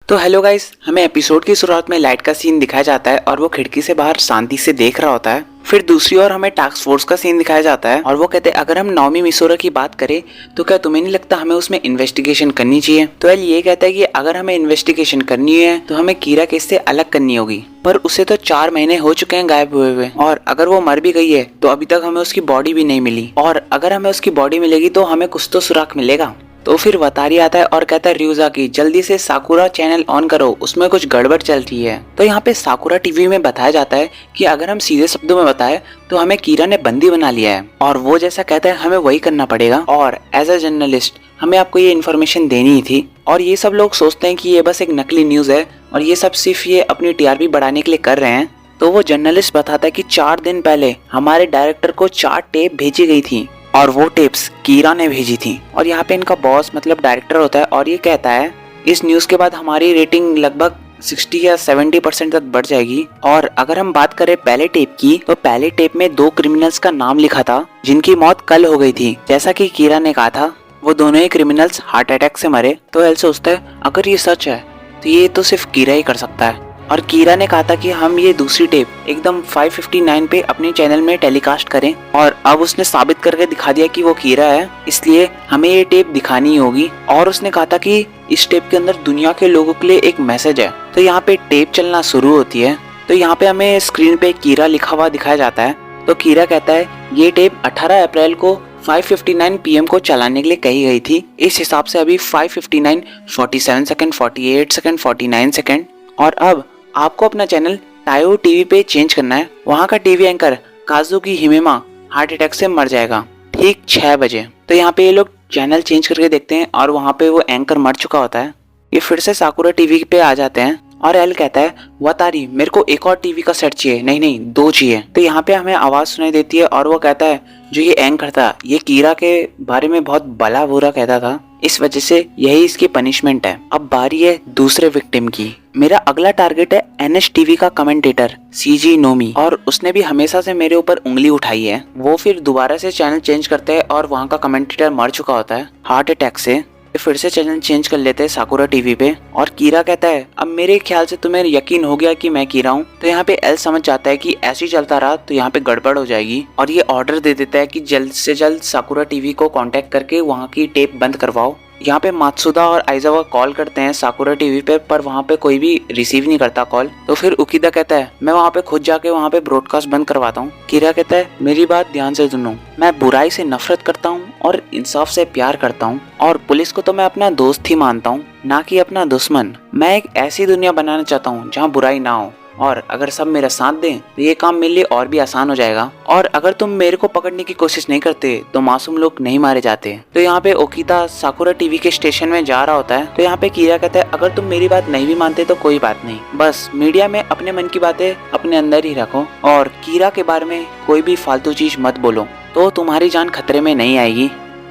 तो hello guys, हमें episode की शुरुआत में लाइट का सीन दिखाया जाता है और वो खिड़की से बाहर शांति से देख रहा होता है। फिर दूसरी ओर हमें टास्क फोर्स का सीन दिखाया जाता है और वो कहते हैं अगर हम नाओमी मिसोरा की बात करें तो क्या तुम्हें नहीं लगता हमें उसमें इन्वेस्टिगेशन करनी चाहिए। तो एल ये कहता है कि अगर हमें इन्वेस्टिगेशन करनी है तो हमें कीरा केस से अलग करनी होगी, पर उसे तो 4 महीने हो चुके हैं गायब हुए, और अगर वो मर भी गई है तो अभी तक हमें उसकी बॉडी भी नहीं मिली, और अगर हमें उसकी बॉडी मिलेगी तो हमें कुछ तो सुराग मिलेगा। तो फिर वतारी आता है और कहता है रियूजा की जल्दी से साकुरा चैनल ऑन करो, उसमें कुछ गड़बड़ चल रही है। तो यहाँ पे साकुरा टीवी में बताया जाता है कि अगर हम सीधे शब्दों में बताएं तो हमें कीरा ने बंदी बना लिया है और वो जैसा कहता है हमें वही करना पड़ेगा, और एज अ जर्नलिस्ट हमें आपको ये इन्फॉर्मेशन देनी ही थी। और ये सब लोग सोचते हैं कि ये बस एक नकली न्यूज है और ये सब सिर्फ ये अपनी टीआरपी बढ़ाने के लिए कर रहे हैं। तो वो जर्नलिस्ट बताता है कि 4 दिन पहले हमारे डायरेक्टर को 4 टेप भेजी गई थी और वो टेप्स कीरा ने भेजी थी। और यहाँ पे इनका बॉस मतलब डायरेक्टर होता है और ये कहता है इस न्यूज के बाद हमारी रेटिंग लगभग 60 या 70% तक बढ़ जाएगी। और अगर हम बात करें पहले टेप की तो पहले टेप में 2 क्रिमिनल्स का नाम लिखा था जिनकी मौत कल हो गई थी, जैसा कि कीरा ने कहा था वो दोनों ही क्रिमिनल्स हार्ट अटैक से मरे। तो एल सोचता है अगर ये सच है तो ये तो सिर्फ कीरा ही कर सकता है। और कीरा ने कहा था कि हम ये दूसरी टेप एकदम 5:59 पे अपने चैनल में टेलीकास्ट करें, और अब उसने साबित करके दिखा दिया कि वो कीरा है, इसलिए हमें ये टेप दिखानी होगी। और उसने कहा था कि इस टेप के अंदर दुनिया के लोगों के लिए एक मैसेज है। तो यहाँ पे टेप चलना शुरू होती है। तो यहाँ पे हमें स्क्रीन पे कीरा लिखा हुआ दिखाया जाता है। तो कीरा कहता है ये टेप 18 अप्रैल को 5:59 PM को चलाने के लिए कही गई थी। इस हिसाब से अभी 5:59, 47 सेकंड, 48 सेकंड, 49 सेकंड, और अब आपको अपना चैनल टायो टीवी पे चेंज करना है। वहाँ का TV anchor Kazuki Himema heart attack से मर जाएगा ठीक 6 बजे। तो यहाँ पे ये लोग चैनल चेंज करके देखते हैं और वहाँ पे वो एंकर मर चुका होता है। ये फिर से साकुरा टीवी पे आ जाते हैं और एल कहता है वतारी मेरे को एक और टीवी का सेट चाहिए, नहीं 2 चाहिए। तो यहाँ पे हमें आवाज सुनाई देती है और वो कहता है जो ये एंकर था ये कीरा के बारे में बहुत भला बुरा कहता था, इस वजह से यही इसकी पनिशमेंट है। अब बारी है दूसरे विक्टिम की। मेरा अगला टारगेट है एनएच टीवी का कमेंटेटर सीजी नोमी, और उसने भी हमेशा से मेरे ऊपर उंगली उठाई है। वो फिर दोबारा से चैनल चेंज करते हैं और वहाँ का कमेंटेटर मर चुका होता है हार्ट अटैक से। फिर से चैनल चेंज कर लेते हैं साकुरा टीवी पे और कीरा कहता है अब मेरे ख्याल से तुम्हें यकीन हो गया कि मैं कीरा हूँ। तो यहाँ पे एल समझ जाता है कि ऐसे ही चलता रहा तो यहाँ पे गड़बड़ हो जाएगी, और ये ऑर्डर दे देता है कि जल्द से जल्द साकुरा टीवी को कांटेक्ट करके वहाँ की टेप बंद करवाओ। यहाँ पे मात्सुदा और आइजावा कॉल करते हैं साकुरा टीवी पे, पर वहाँ पे कोई भी रिसीव नहीं करता कॉल। तो फिर उकिदा कहता है मैं वहाँ पे खुद जाके वहाँ पे ब्रॉडकास्ट बंद करवाता हूँ। कीरा कहता है मेरी बात ध्यान से सुनो, मैं बुराई से नफरत करता हूँ और इंसाफ से प्यार करता हूँ, और पुलिस को तो मैं अपना दोस्त ही मानता हूँ ना कि अपना दुश्मन। मैं एक ऐसी दुनिया बनाना चाहता हूँ जहाँ बुराई ना हो, और अगर सब मेरा साथ दें तो ये काम मेरे लिए और भी आसान हो जाएगा। और अगर तुम मेरे को पकड़ने की कोशिश नहीं करते तो मासूम लोग नहीं मारे जाते। तो यहाँ पे ओकिता साकुरा टीवी के स्टेशन में जा रहा होता है। तो यहाँ पे कीरा कहता है अगर तुम मेरी बात नहीं भी मानते तो कोई बात नहीं, बस मीडिया में अपने मन की बातें अपने अंदर ही रखो और कीरा के बारे में कोई भी फालतू चीज मत बोलो तो तुम्हारी जान खतरे में नहीं आएगी।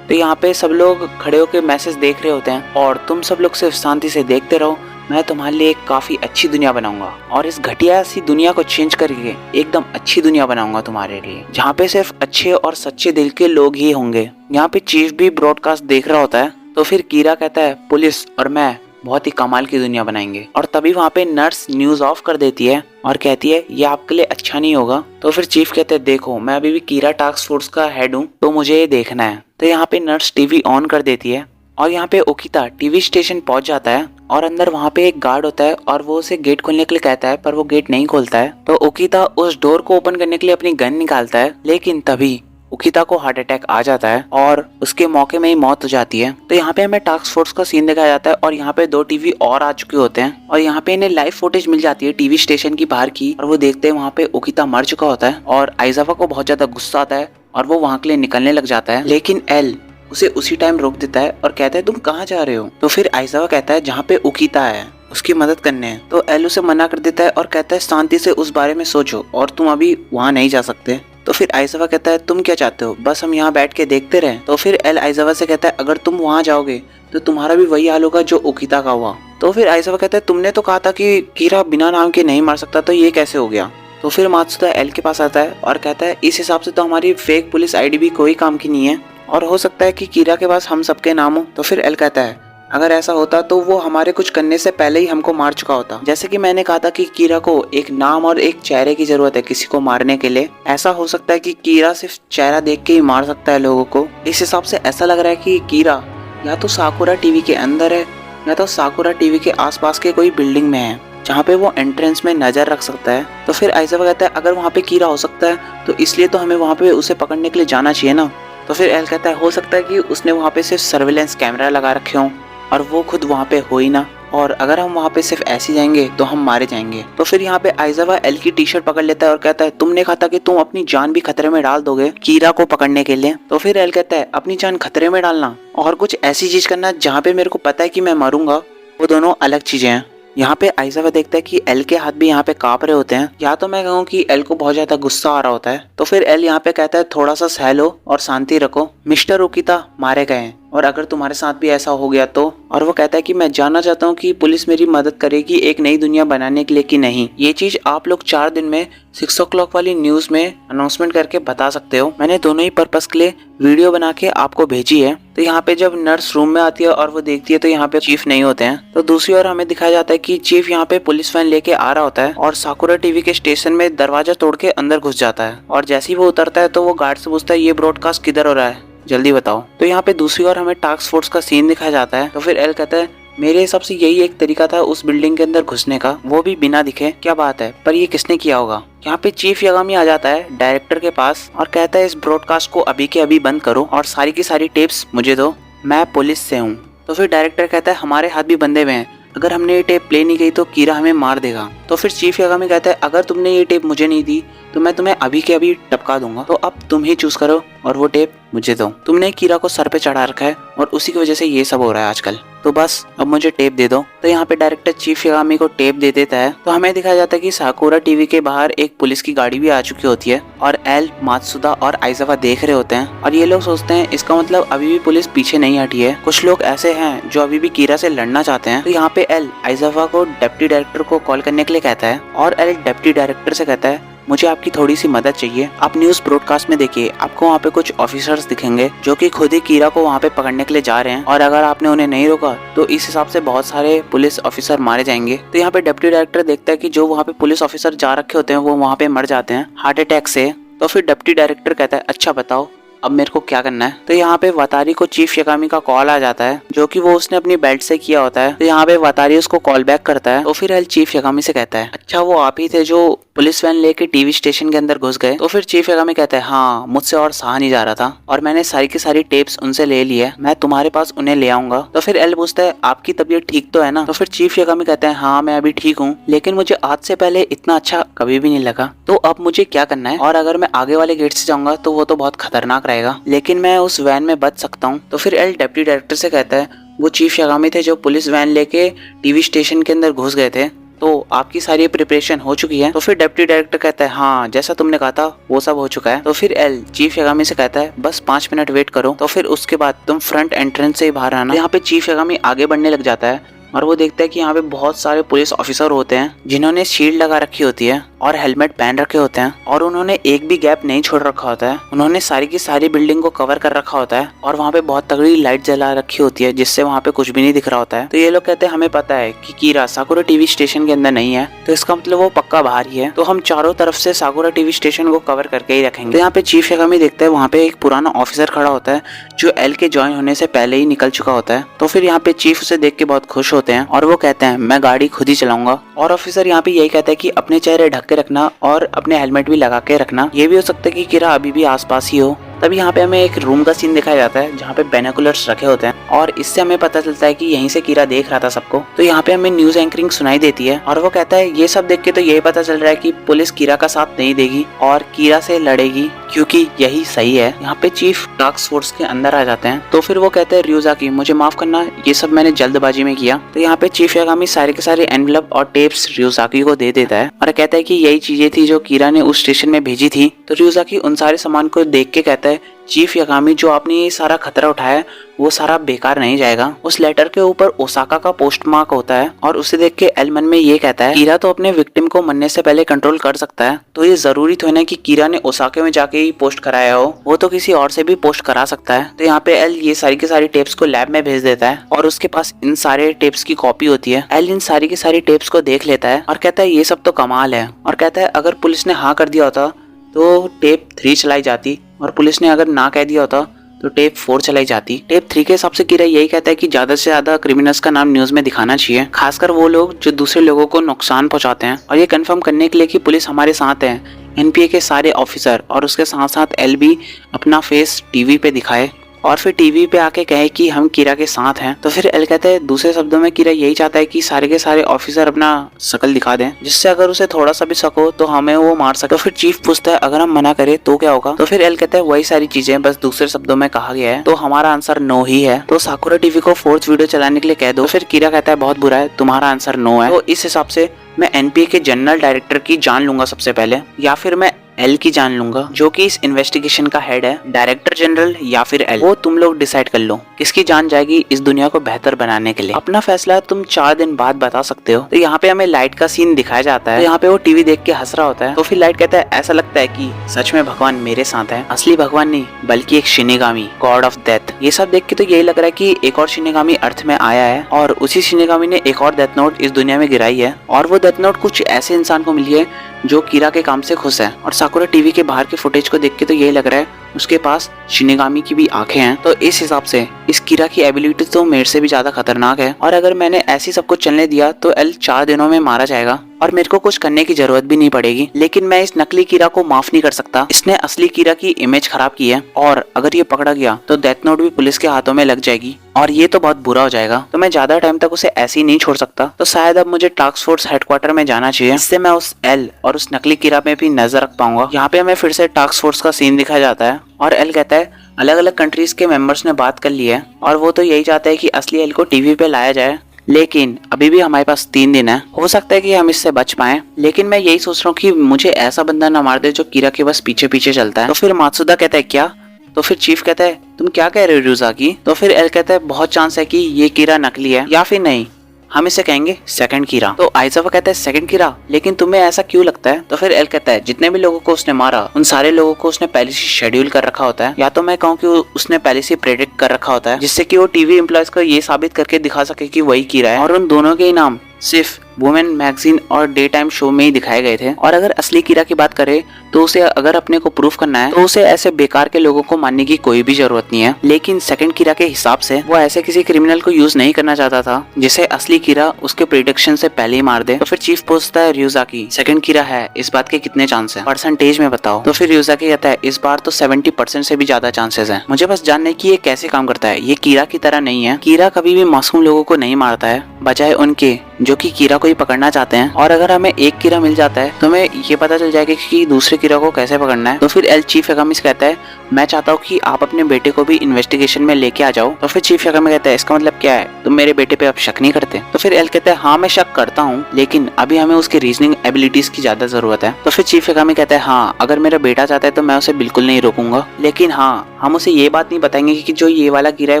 तो यहाँ पे सब लोग खड़े होकर मैसेज देख रहे होते हैं और तुम सब लोग सिर्फ शांति से देखते रहो, मैं तुम्हारे लिए एक काफी अच्छी दुनिया बनाऊंगा और इस घटिया सी दुनिया को चेंज करके एकदम अच्छी दुनिया बनाऊंगा तुम्हारे लिए, जहाँ पे सिर्फ अच्छे और सच्चे दिल के लोग ही होंगे। यहाँ पे चीफ भी ब्रॉडकास्ट देख रहा होता है। तो फिर कीरा कहता है पुलिस और मैं बहुत ही कमाल की दुनिया बनाएंगे, और तभी वहाँ पे नर्स न्यूज ऑफ कर देती है और कहती है ये आपके लिए अच्छा नहीं होगा। तो फिर चीफ कहते हैं देखो मैं अभी भी कीरा टास्क फोर्स का हेड हूँ तो मुझे ये देखना है। तो यहाँ पे नर्स टीवी ऑन कर देती है और यहाँ पे ओकिता टीवी स्टेशन पहुंच जाता है और अंदर वहाँ पे एक गार्ड होता है और वो उसे गेट खोलने के लिए कहता है पर वो गेट नहीं खोलता है। तो ओकिता उस डोर को ओपन करने के लिए अपनी गन निकालता है, लेकिन तभी ओकिता को हार्ट अटैक आ जाता है और उसके मौके में ही मौत हो जाती है। तो यहाँ पे हमें टास्क फोर्स का सीन दिखाया जाता है और यहाँ पे 2 टीवी और आ चुके होते हैं और यहाँ पे इन्हें लाइव फुटेज मिल जाती है टीवी स्टेशन की बाहर की, और वो देखते हैं वहाँ पे ओकिता मर चुका होता है और आइजावा को बहुत ज्यादा गुस्सा आता है और वो वहाँ के लिए निकलने लग जाता है, लेकिन एल उसे उसी टाइम रोक देता है और कहता है तुम कहाँ जा रहे हो। तो फिर आइजावा कहता है जहाँ पे ओकिता है उसकी मदद करने है। तो एल उसे मना कर देता है और कहता है शांति से उस बारे में सोचो और तुम अभी वहाँ नहीं जा सकते। तो फिर आइजावा कहता है तुम क्या चाहते हो, बस हम यहाँ बैठ के देखते रहें। तो फिर एल आइजावा से कहता है अगर तुम वहाँ जाओगे तो तुम्हारा भी वही हाल होगा जो ओकिता का हुआ। तो फिर आइजावा कहता है तुमने तो कहा था कि कीरा बिना नाम के नहीं मार सकता, तो ये कैसे हो गया। तो फिर मात्सुदा एल के पास आता है और कहता है इस हिसाब से तो हमारी फेक पुलिस आईडी भी कोई काम की नहीं है और हो सकता है कि कीरा के पास हम सबके नाम हो। तो फिर एल कहता है अगर ऐसा होता तो वो हमारे कुछ करने से पहले ही हमको मार चुका होता। जैसे कि मैंने कहा था कि कीरा को एक नाम और एक चेहरे की जरूरत है किसी को मारने के लिए। ऐसा हो सकता है कि कीरा सिर्फ चेहरा देख के ही मार सकता है लोगों को। इस हिसाब से ऐसा लग रहा है कि कीरा या तो साकुरा टीवी के अंदर है या तो साकुरा टीवी के आसपास के कोई बिल्डिंग में है जहाँ पे वो एंट्रेंस में नजर रख सकता है। तो फिर आइज़ावा कहता है अगर वहाँ पे कीरा हो सकता है तो इसलिए तो हमें वहाँ पे उसे पकड़ने के लिए जाना चाहिए ना। तो फिर एल कहता है हो सकता है कि उसने वहाँ पे सिर्फ सर्विलेंस कैमरा लगा रखे हों और वो खुद वहाँ पे हो ही ना, और अगर हम वहाँ पे सिर्फ ऐसे जाएंगे तो हम मारे जाएंगे। तो फिर यहाँ पे आइज़ावा एल की टी शर्ट पकड़ लेता है और कहता है तुमने कहा था कि तुम अपनी जान भी खतरे में डाल दोगे कीरा को पकड़ने के लिए। तो फिर एल कहता है अपनी जान खतरे में डालना और कुछ ऐसी चीज करना जहाँ पे मेरे को पता है कि मैं मरूंगा, वो दोनों अलग चीजें हैं। यहाँ पे आइज़ावा देखता है कि एल के हाथ भी यहाँ पे कांप रहे होते हैं, या तो मैं कहूँ कि एल को बहुत ज्यादा गुस्सा आ रहा होता है। तो फिर एल यहाँ पे कहता है थोड़ा सा सह लो और शांति रखो, मिस्टर ओकिता मारे गए हैं और अगर तुम्हारे साथ भी ऐसा हो गया तो। और वो कहता है कि मैं जानना चाहता हूँ कि पुलिस मेरी मदद करेगी एक नई दुनिया बनाने के लिए कि नहीं। ये चीज आप लोग 4 दिन में 6 o'clock वाली न्यूज में अनाउंसमेंट करके बता सकते हो। मैंने दोनों ही पर्पस के लिए वीडियो बना के आपको भेजी है। तो यहाँ पे जब नर्स रूम में आती है और वो देखती है तो यहाँ पे चीफ नहीं होते हैं। तो दूसरी ओर हमें दिखाया जाता है कि चीफ यहाँ पे पुलिस वैन लेके आ रहा होता है और साकुरा टीवी के स्टेशन में दरवाजा तोड़ के अंदर घुस जाता है। और जैसे ही वो उतरता है तो वो गार्ड से पूछता है ये ब्रॉडकास्ट किधर हो रहा है, जल्दी बताओ। तो यहाँ पे दूसरी ओर हमें टास्क फोर्स का सीन दिखाया जाता है। तो फिर एल कहता है मेरे हिसाब से यही एक तरीका था उस बिल्डिंग के अंदर घुसने का, वो भी बिना दिखे। क्या बात है, पर ये किसने किया होगा। यहाँ पे चीफ यागामी आ जाता है डायरेक्टर के पास और कहता है इस ब्रॉडकास्ट को अभी के अभी बंद करो और सारी की सारी टेप्स मुझे दो, मैं पुलिस से हूँ। तो फिर डायरेक्टर कहता है हमारे हाथ भी बंधे हुए हैं, अगर हमने ये टेप प्ले नहीं की तो कीरा हमें मार देगा। तो फिर चीफ यागामी कहता है अगर तुमने ये टेप मुझे नहीं दी तो मैं तुम्हें अभी के अभी टपका दूंगा, तो अब तुम ही चूज करो और वो टेप मुझे दो। तुमने कीरा को सर पे चढ़ा रखा है और उसी की वजह से ये सब हो रहा है आजकल, तो बस अब मुझे टेप दे दो। तो यहाँ पे डायरेक्टर चीफ यागामी को टेप दे देता है। तो हमें दिखाया जाता है कि साकुरा टीवी के बाहर एक पुलिस की गाड़ी भी आ चुकी होती है और एल, मात्सुदा और आइज़ावा देख रहे होते हैं और ये लोग सोचते हैं इसका मतलब अभी भी पुलिस पीछे नहीं हटी है, कुछ लोग ऐसे हैं जो अभी भी कीरा से लड़ना चाहते हैं। तो यहाँ पे एल आइज़ावा को डिप्टी डायरेक्टर को कॉल करने के लिए कहता है और एल डिप्टी डायरेक्टर से कहता है मुझे आपकी थोड़ी सी मदद चाहिए। आप न्यूज ब्रॉडकास्ट में देखिए, आपको वहाँ पे कुछ ऑफिसर्स दिखेंगे जो कि खुद ही कीरा को वहाँ पे पकड़ने के लिए जा रहे हैं और अगर आपने उन्हें नहीं रोका तो इस हिसाब से बहुत सारे पुलिस ऑफिसर मारे जाएंगे। तो यहाँ पे डिप्टी डायरेक्टर देखता है कि जो वहाँ पे पुलिस ऑफिसर जा रखे होते हैं वो वहाँ पे मर जाते हैं हार्ट अटैक से। तो फिर डिप्टी डायरेक्टर कहता है अच्छा बताओ अब मेरे को क्या करना है। तो यहाँ पे वतारी को चीफ यागामी का कॉल आ जाता है जो कि वो उसने अपनी बेल्ट से किया होता है। तो यहाँ पे वतारी उसको कॉल बैक करता है। तो फिर एल चीफ यागामी से कहता है अच्छा वो आप ही थे जो पुलिस वैन लेके टीवी स्टेशन के अंदर घुस गए। तो फिर चीफ यागामी कहता है हाँ मुझसे और सहा नहीं जा रहा था और मैंने सारी की सारी टेप्स उनसे ले ली है, मैं तुम्हारे पास उन्हें ले आऊंगा। तो फिर एल पूछता है आपकी तबीयत ठीक तो है ना। तो फिर चीफ यागामी कहता है हाँ मैं अभी ठीक हूँ, लेकिन मुझे आज से पहले इतना अच्छा कभी भी नहीं लगा। तो अब मुझे क्या करना है, और अगर मैं आगे वाले गेट से जाऊंगा तो वो तो बहुत खतरनाक रहेगा, लेकिन मैं उस वैन में बच सकता हूँ। तो फिर एल डिप्टी डायरेक्टर से कहता है वो चीफ यागामी थे जो पुलिस वैन लेके टीवी स्टेशन के अंदर घुस गए थे, तो आपकी सारी प्रिपरेशन हो चुकी है। तो फिर डिप्टी डायरेक्टर कहता है हाँ जैसा तुमने कहा था वो सब हो चुका है। तो फिर एल चीफ यागामी से कहता है बस 5 मिनट वेट करो, तो फिर उसके बाद तुम फ्रंट एंट्रेंस से ही बाहर आना। यहाँ पे चीफ यागामी आगे बढ़ने लग जाता है और वो देखता है कि यहाँ पे बहुत सारे पुलिस ऑफिसर होते हैं जिन्होंने शील्ड लगा रखी होती है और हेलमेट पहन रखे होते हैं और उन्होंने एक भी गैप नहीं छोड़ रखा होता है। उन्होंने सारी की सारी बिल्डिंग को कवर कर रखा होता है और वहाँ पे बहुत तगड़ी लाइट जला रखी होती है जिससे वहाँ पे कुछ भी नहीं दिख रहा होता है। तो ये लोग कहते हैं हमें पता है कि कीरा साकुरा टीवी स्टेशन के अंदर नहीं है, तो इसका मतलब वो पक्का बाहर ही है, तो हम चारों तरफ से साकुरा टीवी स्टेशन को कवर करके ही रखेंगे। तो यहाँ पे चीफ यागामी देखता है वहाँ पे एक पुराना ऑफिसर खड़ा होता है जो एल के ज्वाइन होने से पहले ही निकल चुका होता है। तो फिर यहाँ पे चीफ उसे देख के बहुत खुश होते हैं और वो कहते हैं मैं गाड़ी खुद ही चलाऊंगा। और ऑफिसर यहाँ पे यही कहता है कि अपने चेहरे ढक के रखना और अपने हेलमेट भी लगा के रखना, ये भी हो सकता है कि कीरा अभी भी आसपास ही हो। तभी यहाँ पे हमें एक रूम का सीन दिखाया जाता है जहाँ पे बाइनोकुलर्स रखे होते हैं और इससे हमें पता चलता है कि यहीं से कीरा देख रहा था सबको। तो यहाँ पे हमें न्यूज एंकरिंग सुनाई देती है और वो कहता है ये सब देख के तो यही पता चल रहा है कि पुलिस कीरा का साथ नहीं देगी और कीरा से लड़ेगी क्योंकि यही सही है। यहाँ पे चीफ टास्क फोर्स के अंदर आ जाते हैं। तो फिर वो कहते हैं रियोजाकी मुझे माफ करना, ये सब मैंने जल्दबाजी में किया। तो यहाँ पे चीफ यागामी सारे के सारे एनवलप और टेप्स रियोजाकी को दे देता है और कहता है कि यही चीजें थी जो कीरा ने उस स्टेशन में भेजी थी। तो रियोजाकी उन सारे सामान को देख के कहता है चीफ यागामी जो आपने ये सारा खतरा उठाया वो सारा बेकार नहीं जाएगा। उस लेटर के ऊपर ओसाका का पोस्ट मार्क होता है और उसे देख के एल मन में ये कहता है कीरा तो अपने विक्टिम को मरने से पहले कंट्रोल कर सकता है, तो ये जरूरी तो है ना कि कीरा ने ओसाका में जाके ही पोस्ट कराया हो, वो तो किसी और से भी पोस्ट करा सकता है। तो यहाँ पे एल ये सारी की सारी टेप्स को लैब में भेज देता है और उसके पास इन सारे टेप्स की कॉपी होती है। एल इन सारी की सारी टेप्स को देख लेता है और कहता है ये सब तो कमाल है, और कहता है अगर पुलिस ने हाँ कर दिया होता तो टेप 3 चलाई जाती और पुलिस ने अगर ना कह दिया होता तो टेप 4 चलाई जाती। टेप 3 के हिसाब से कीरा यही कहता है कि ज्यादा से ज्यादा क्रिमिनल्स का नाम न्यूज में दिखाना चाहिए, खासकर वो लोग जो दूसरे लोगों को नुकसान पहुंचाते हैं, और ये कंफर्म करने के लिए कि पुलिस हमारे साथ है, एनपीए के सारे ऑफिसर और उसके साथ साथ एल भी अपना फेस टीवी पे दिखाए और फिर टीवी पे आके कहे कि हम कीरा के साथ हैं। तो फिर एल कहता है दूसरे शब्दों में कीरा यही चाहता है कि सारे के सारे ऑफिसर अपना शकल दिखा दें, जिससे अगर उसे थोड़ा सा भी शक हो तो हमें वो मार सके। तो फिर चीफ पूछता है अगर हम मना करें तो क्या होगा? तो फिर एल कहता है वही सारी चीजें बस दूसरे शब्दों में कहा गया है, तो हमारा आंसर नो ही है, तो साकुरा टीवी को 4th वीडियो चलाने के लिए कह दो। तो फिर कीरा कहता है बहुत बुरा है, तुम्हारा आंसर नो है। तो इस हिसाब से मैं एनपीए के जनरल डायरेक्टर की जान लूंगा सबसे पहले, या फिर मैं एल की जान लूंगा जो कि इस इन्वेस्टिगेशन का हेड है, डायरेक्टर जनरल या फिर एल, वो तुम लोग डिसाइड कर लो किसकी जान जाएगी इस दुनिया को बेहतर बनाने के लिए। अपना फैसला तुम 4 दिन बाद बता सकते हो। तो यहाँ पे हमें लाइट का सीन दिखाया जाता है, तो यहाँ पे वो टीवी देख के हंस रहा होता है। तो फिर लाइट कहता है ऐसा लगता है कि सच में भगवान मेरे साथ है, असली भगवान नहीं बल्कि एक शिनिगामी, गॉड ऑफ डेथ। ये सब देख के तो यही लग रहा है कि एक और शिनिगामी अर्थ में आया है और उसी शिनिगामी ने एक और डेथ नोट इस दुनिया में गिराई है, और वो डेथ नोट कुछ ऐसे इंसान को मिली है जो कीरा के काम से खुश है। और साकुरा टीवी के बाहर के फुटेज को देख के तो यही लग रहा है उसके पास शिनिगामी की भी आंखें हैं। तो इस हिसाब से इस कीरा की एबिलिटी तो मेरे से भी ज्यादा खतरनाक है, और अगर मैंने ऐसी सब कुछ चलने दिया तो एल 4 दिनों में मारा जाएगा और मेरे को कुछ करने की जरूरत भी नहीं पड़ेगी। लेकिन मैं इस नकली कीरा को माफ नहीं कर सकता, इसने असली कीरा की इमेज खराब की है, और अगर ये पकड़ा गया तो डेथ नोट भी पुलिस के हाथों में लग जाएगी और ये तो बहुत बुरा हो जाएगा। तो मैं ज्यादा टाइम तक उसे ऐसे ही नहीं छोड़ सकता। तो शायद अब मुझे टास्क फोर्स हेडक्वार्टर में जाना चाहिए, इससे मैं उस एल और उस नकली कीरा में भी नजर रख पाऊंगा। यहाँ पे हमें फिर से टास्क फोर्स का सीन दिखाया जाता है और एल कहता है अलग अलग कंट्रीज के मेंबर्स ने बात कर ली है और वो तो यही चाहते हैं कि असली एल को टीवी पे लाया जाए, लेकिन अभी भी हमारे पास 3 दिन है, हो सकता है कि हम इससे बच पाएं। लेकिन मैं यही सोच रहा हूँ कि मुझे ऐसा बंदा ना मार दे जो कीरा के बस पीछे पीछे चलता है। तो फिर मात्सुदा कहता है क्या? तो फिर चीफ कहता है तुम क्या कह रहे हो युजाकी? तो फिर एल कहता है बहुत चांस है कि ये कीरा नकली है, या फिर नहीं हम इसे कहेंगे सेकंड कीरा। तो आइजावा कहता है सेकंड कीरा, लेकिन तुम्हें ऐसा क्यों लगता है? तो फिर एल कहता है जितने भी लोगों को उसने मारा उन सारे लोगों को उसने पहले से शेड्यूल कर रखा होता है, या तो मैं कहूँ कि उसने पहले से प्रेडिक्ट कर रखा होता है, जिससे कि वो टीवी एम्प्लॉयज को ये साबित करके दिखा सके कि वही कीरा है। और उन दोनों के ही नाम सिर्फ वुमेन मैगजीन और डे टाइम शो में ही दिखाए गए थे। और अगर असली कीरा की बात करें तो उसे अगर अपने को प्रूफ करना है तो उसे ऐसे बेकार के लोगों को मानने की कोई भी जरूरत नहीं है। लेकिन सेकंड कीरा के हिसाब से वो ऐसे किसी क्रिमिनल को यूज नहीं करना चाहता था जिसे असली कीरा उसके प्रेडिक्शन से पहले ही मार दे। तो फिर चीफ पूछता है युजाकी सेकंड कीरा है, इस बात के कितने चांस है, परसेंटेज में बताओ। तो फिर युजाकी कहता है इस बार तो 70% से भी ज्यादा चांसेस है, मुझे बस जानने की ये कैसे काम करता है। ये कीरा की तरह नहीं है, कीरा कभी भी मासूम लोगों को नहीं मारता है, बजाय उनके जो कि कीरा को ही पकड़ना चाहते हैं। और अगर हमें एक कीरा मिल जाता है तो हमें ये पता चल जाएगा कि दूसरे कीरा को कैसे पकड़ना है। तो फिर एल चीफ यागामी से कहता है मैं चाहता हूँ कि आप अपने बेटे को भी इन्वेस्टिगेशन में लेके आ जाओ। तो फिर चीफ यागामी कहता है इसका मतलब क्या है, तुम मेरे बेटे पे अब शक नहीं करते? तो फिर एल कहता है हाँ मैं शक करता हूँ, लेकिन अभी हमें उसकी रीजनिंग एबिलिटीज की ज्यादा जरूरत है। तो फिर चीफ यागामी कहता है हाँ अगर मेरा बेटा चाहता है तो मैं उसे बिल्कुल नहीं रोकूंगा, लेकिन हाँ हम उसे ये बात नहीं बताएंगे कि जो ये वाला कीरा है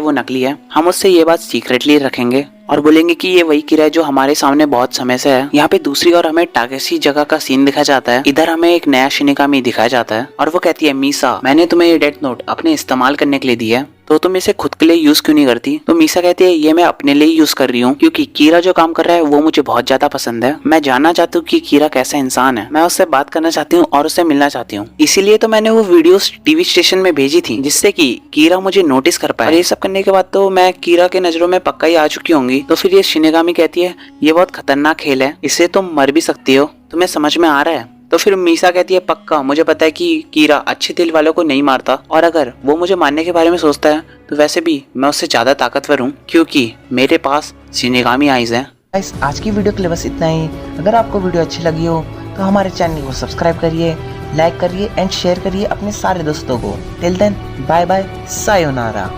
वो नकली है, हम उससे ये बात सीक्रेटली रखेंगे और बोलेंगे कि ये वही कीरा है जो हमारे सामने बहुत समय से है। यहाँ पे दूसरी ओर हमें टाकेशी जगह का सीन दिखाया जाता है। इधर हमें एक नया शिनिगामी दिखाया जाता है और वो कहती है मीसा मैंने तुम्हें ये डेथ नोट अपने इस्तेमाल करने के लिए दिया है, तो तुम इसे खुद के लिए यूज क्यों नहीं करती? तो मीसा कहती है ये मैं अपने लिए यूज कर रही हूँ क्योंकि कीरा जो काम कर रहा है वो मुझे बहुत ज्यादा पसंद है। मैं जानना चाहती हूँ कि कीरा कैसा इंसान है, मैं उससे बात करना चाहती हूँ और उससे मिलना चाहती हूँ, इसीलिए तो मैंने वो वीडियोस टीवी स्टेशन में भेजी थी जिससे कि कीरा मुझे नोटिस कर पाए। और ये सब करने के बाद तो मैं कीरा के नजरों में पक्का ही आ चुकी होंगी। तो फिर ये शिनिगामी कहती है ये बहुत खतरनाक खेल है, इससे तुम मर भी सकती हो, तुम्हें समझ में आ रहा है? तो फिर मीसा कहती है पक्का मुझे पता है कि कीरा अच्छे दिल वालों को नहीं मारता, और अगर वो मुझे मारने के बारे में सोचता है तो वैसे भी मैं उससे ज्यादा ताकतवर हूँ क्योंकि मेरे पास शिनिगामी आइज है। गाइस आज की वीडियो के लिए बस इतना ही। अगर आपको वीडियो अच्छी लगी हो तो हमारे चैनल को सब्सक्राइब करिए, लाइक करिए एंड शेयर करिए अपने सारे दोस्तों को। Till then bye bye, sayonara.